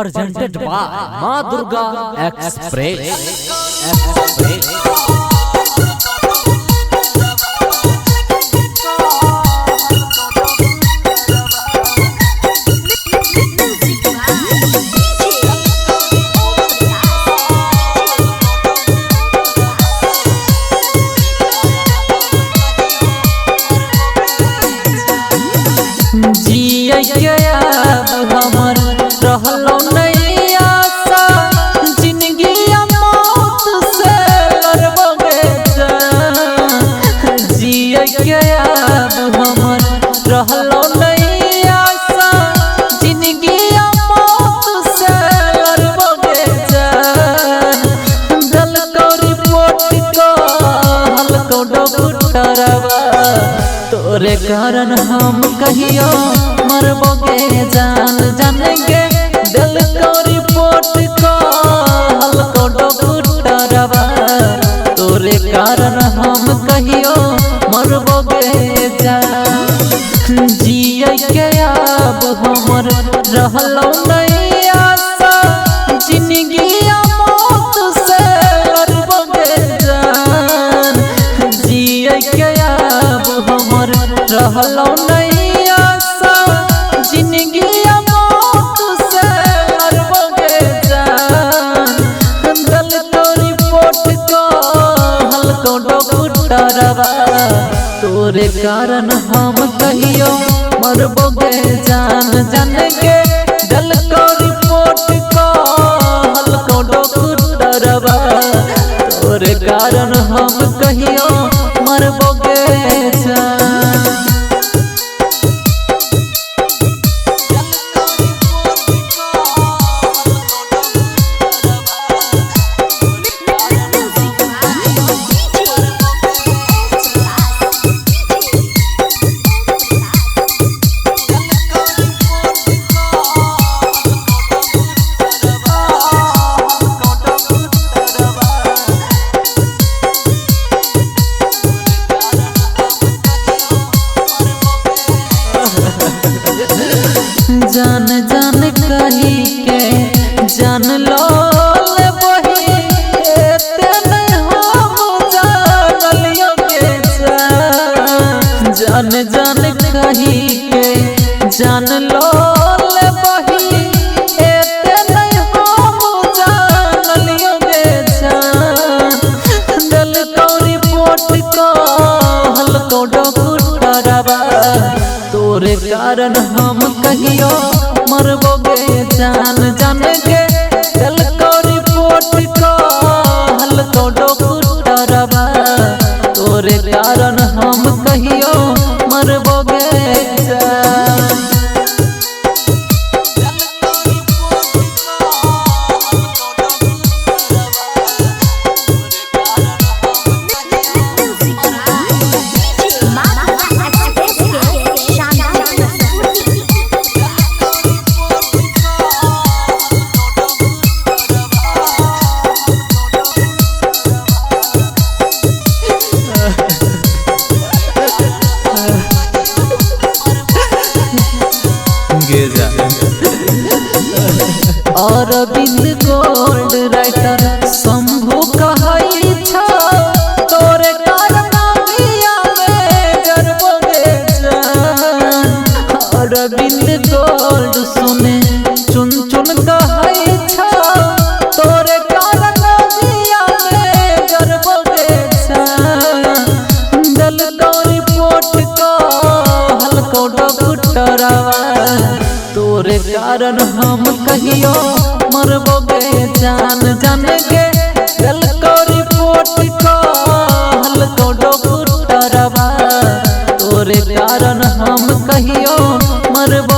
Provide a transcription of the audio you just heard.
presented by Ma Durga Express. हमर रहलो नहीं आशा जिंदगी मौत से लड़बे जिए के अब हमर रहलो नहीं आशा जिंदगी मौत से लड़बे दल को रिपोर्ट को हल्को डॉक्टरवा तोरे कारण हम कहियो मरबोगे जान के दिल को रिपोर्ट को हल्को डॉक्टरवा तोरे कारण हम कहियो मरबोगे जान जिए के अब हमर रहलो नहीं आशा जिंदगी मौत से लड़बोगे जान जिए के अब हमर रहलो नहीं आशा जिंदगी मौत से लड़बे जान दल तो रिपोर्ट को हल्को डॉक्टरवा तोरे कारण हम कहियो मरबोगे जान के दल को रिपोर्ट को हल्को डॉक्टरवा तोरे कारण हम कहियो मरबोगे जान। जान जान कही के जान लो ले बही तेने हम जानलियो के जान जान कही के जान लो ले बही तेने हम जानलियो के जान दल को रिपोर्ट को हल्को डॉक्टरवा तोरे कारण हम कहियो मरबोगे जान के दिल को रिपोर्ट को हल्को डॉक्टरवा तोरे कारण हम कहियो मरबोगे जान। और बिंद गोल्ड राइटर शंभू कहई छ तोरे कारण मिया में गरबोगे जान और बिंद गोल्ड सुने चुन चुन कहई छ तोरे कारण मिया में गरबोगे जान दल को रिपोर्ट को हल्को डॉक्टरवा तोरे कारण हम कहियो मरबोगे जान के दिल को रिपोर्ट को हल्को डॉक्टरवा तोरे कारण हम कहियो मरबो